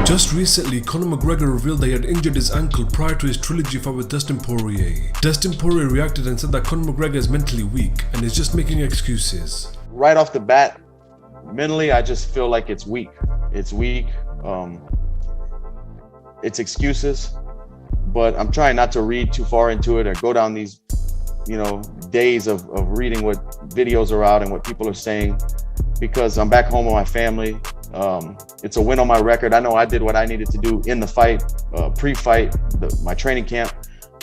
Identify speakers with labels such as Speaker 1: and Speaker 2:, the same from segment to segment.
Speaker 1: Just recently, Conor McGregor revealed that he had injured his ankle prior to his trilogy fight with Dustin Poirier. Dustin Poirier reacted and said that Conor McGregor is mentally weak and is just making excuses.
Speaker 2: Right off the bat, mentally, I just feel like it's weak. It's weak. It's excuses, but I'm trying not to read too far into it or go down these, days of reading what videos are out and what people are saying, because I'm back home with my family. It's a win on my record. I know I did what I needed to do in the fight, pre-fight, my training camp.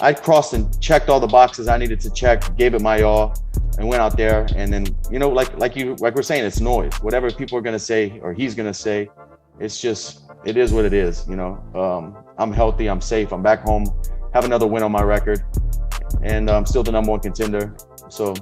Speaker 2: I crossed and checked all the boxes I needed to check, gave it my all, and went out there. And then, like we're saying, it's noise. Whatever people are gonna say or he's gonna say, it is what it is. I'm healthy, I'm safe, I'm back home, have another win on my record, and I'm still the #1 contender. So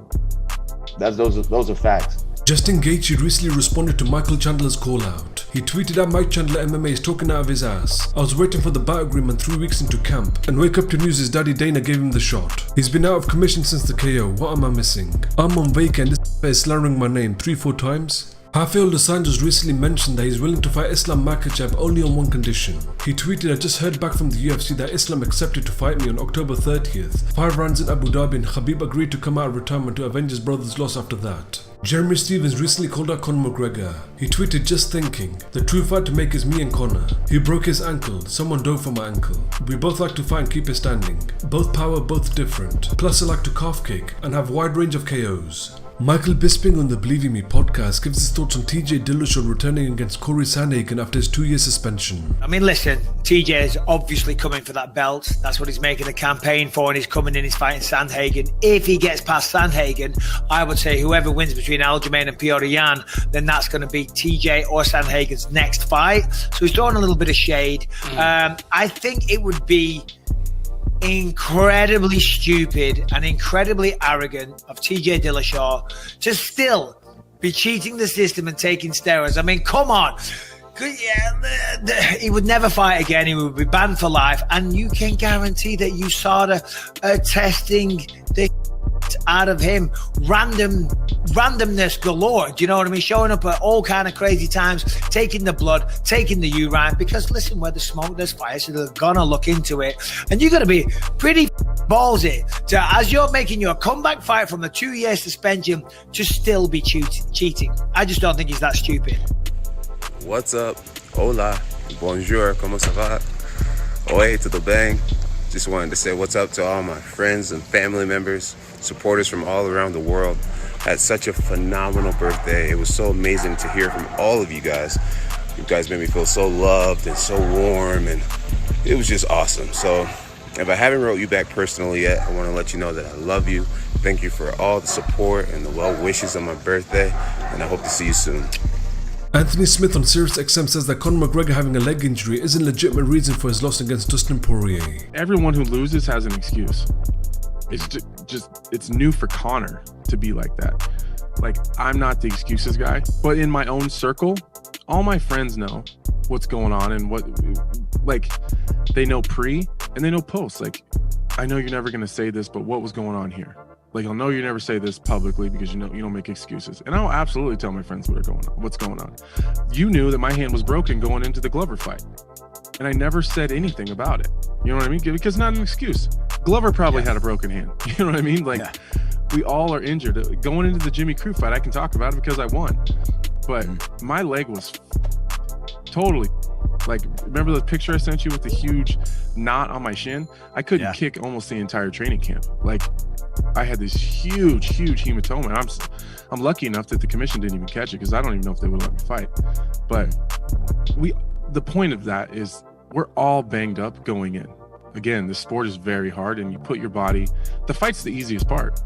Speaker 2: those are facts.
Speaker 1: Justin Gaethje recently responded to Michael Chandler's call out. He tweeted that Mike Chandler MMA is talking out of his ass. I was waiting for the bout agreement 3 weeks into camp and wake up to news his daddy Dana gave him the shot. He's been out of commission since the KO. What am I missing? I'm on vacant and this is slandering my name 3-4 times. Rafael Dos Anjos recently mentioned that he's willing to fight Islam Makhachev only on one condition. He tweeted, I just heard back from the UFC that Islam accepted to fight me on October 30th. 5 rounds in Abu Dhabi and Khabib agreed to come out of retirement to avenge his brother's loss after that. Jeremy Stevens recently called out Conor McGregor. He tweeted, just thinking, the true fight to make is me and Conor. He broke his ankle, someone dove for my ankle. We both like to fight and keep it standing. Both power, both different. Plus I like to calf kick and have wide range of KOs. Michael Bisping on the Believe in Me podcast gives his thoughts on TJ Dillshaw returning against Corey Sandhagen after his 2-year suspension.
Speaker 3: I mean, listen, TJ is obviously coming for that belt. That's what he's making the campaign for, and he's coming in, he's fighting Sandhagen. If he gets past Sandhagen, I would say whoever wins between Aljamain and Petr Yan, then that's going to be TJ or Sandhagen's next fight. So he's throwing a little bit of shade. I think it would be incredibly stupid and incredibly arrogant of TJ Dillshaw to still be cheating the system and taking steroids. I mean, come on. He would never fight again. He would be banned for life. And you can guarantee that you saw the testing the out of him, randomness galore. Do you know what I mean? Showing up at all kind of crazy times, taking the blood, taking the urine. Because listen, where there's smoke, there's fire. So they're gonna look into it, and you got to be pretty ballsy to, as you're making your comeback fight from a 2-year suspension, to still be cheating. I just don't think he's that stupid.
Speaker 4: What's up? Hola, bonjour, como ça va? Oi, tudo bem? Just wanted to say what's up to all my friends and family members, supporters from all around the world. Had such a phenomenal birthday. It was so amazing to hear from all of you guys. You guys made me feel so loved and so warm, and it was just awesome. So if I haven't wrote you back personally yet, I want to let you know that I love you. Thank you for all the support and the well wishes on my birthday, and I hope to see you soon.
Speaker 1: Anthony Smith on Sirius XM says that Conor McGregor having a leg injury is a legitimate reason for his loss against Dustin Poirier.
Speaker 5: Everyone who loses has an excuse. It's new for Conor to be like that. Like, I'm not the excuses guy, but in my own circle, all my friends know what's going on and what, like, they know pre and they know post. Like, I know you're never going to say this, but what was going on here? Like, I'll know you never say this publicly because you don't make excuses. And I'll absolutely tell my friends what's going on. You knew that my hand was broken going into the Glover fight, and I never said anything about it. You know what I mean? Because it's not an excuse. Glover probably had a broken hand. You know what I mean? Like, we all are injured. Going into the Jimmy Crute fight, I can talk about it because I won. But my leg was totally, like, remember the picture I sent you with the huge knot on my shin? I couldn't kick almost the entire training camp. Like, I had this huge hematoma, and I'm lucky enough that the commission didn't even catch it, because I don't even know if they would let me fight. But the point of that is we're all banged up going in. Again, the sport is very hard, and you put your body. The fight's the easiest part.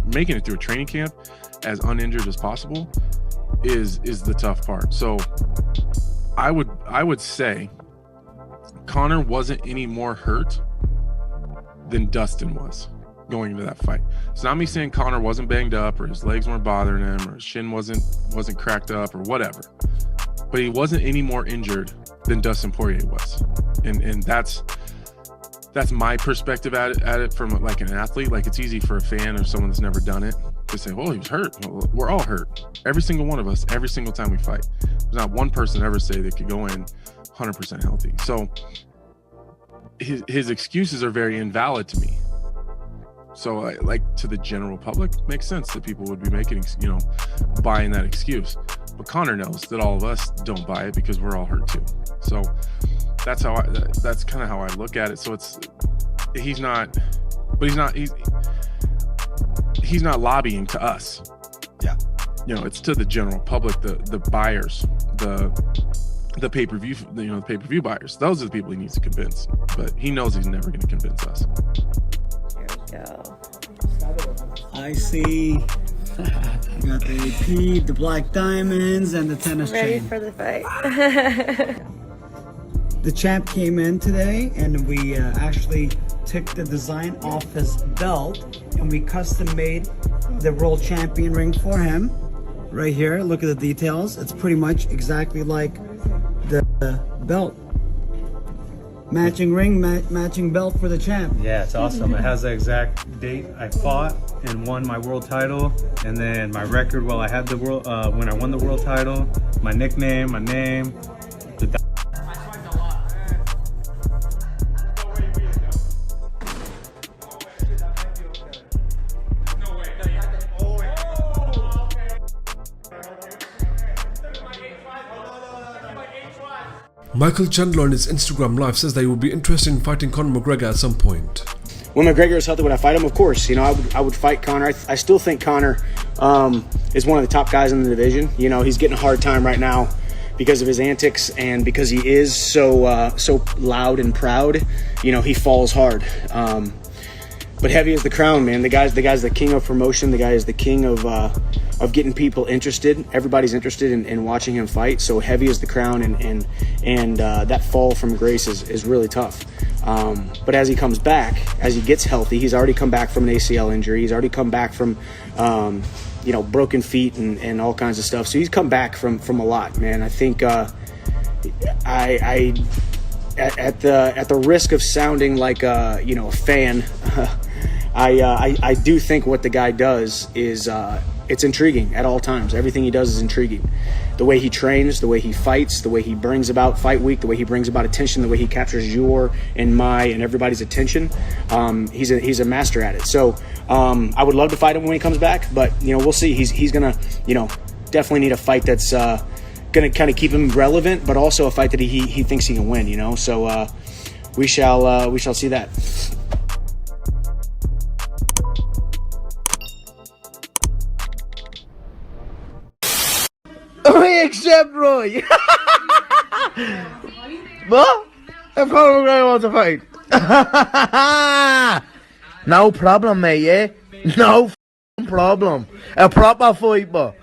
Speaker 5: Making it through a training camp as uninjured as possible is the tough part. So I would say Conor wasn't any more hurt than Dustin was going into that fight. It's not me saying Conor wasn't banged up or his legs weren't bothering him or his shin wasn't cracked up or whatever, but he wasn't any more injured than Dustin Poirier was. And that's my perspective at it from like an athlete. Like, it's easy for a fan or someone that's never done it to say, well, he was hurt. Well, we're all hurt. Every single one of us, every single time we fight. There's not one person ever say they could go in 100% healthy. So his excuses are very invalid to me. So like to the general public, makes sense that people would be making, buying that excuse. But Conor knows that all of us don't buy it because we're all hurt too. So that's kind of how I look at it. So he's not lobbying to us.
Speaker 3: Yeah.
Speaker 5: It's to the general public, the buyers, the pay-per-view, the pay-per-view buyers. Those are the people he needs to convince. But he knows he's never going to convince us.
Speaker 6: Here we go.
Speaker 7: I see. You got the AP, the black diamonds, and the tennis
Speaker 6: Ready
Speaker 7: chain.
Speaker 6: for the fight.
Speaker 7: The champ came in today, and we actually took the design off his belt, and we custom made the world champion ring for him. Right here, look at the details. It's pretty much exactly like the belt. Matching ring, matching belt for the champ.
Speaker 8: Yeah, it's awesome. It has the exact date I fought and won my world title, and then my record while I had the world, when I won the world title, my nickname, my name.
Speaker 1: Michael Chandler on his Instagram live says that he would be interested in fighting Conor McGregor at some point.
Speaker 9: When McGregor is healthy, would I fight him? Of course. I would fight Conor. I still think Conor is one of the top guys in the division. He's getting a hard time right now because of his antics and because he is so loud and proud. He falls hard. But heavy is the crown, man. The guy's the king of promotion. The guy is the king of getting people interested. Everybody's interested in watching him fight. So heavy is the crown, and that fall from grace is really tough. But as he comes back, as he gets healthy, he's already come back from an ACL injury. He's already come back from broken feet and all kinds of stuff. So he's come back from a lot, man. I think at the risk of sounding like a fan, I do think what the guy does is it's intriguing at all times. Everything he does is intriguing. The way he trains, the way he fights, the way he brings about fight week, the way he brings about attention, the way he captures your and my and everybody's attention. He's a master at it. So I would love to fight him when he comes back, but we'll see. He's gonna definitely need a fight that's gonna kind of keep him relevant, but also a fight that he thinks he can win. So we shall see that.
Speaker 10: Except Roy. What? If Conor McGregor wants to fight. No problem, mate, yeah? No problem. A proper fight, but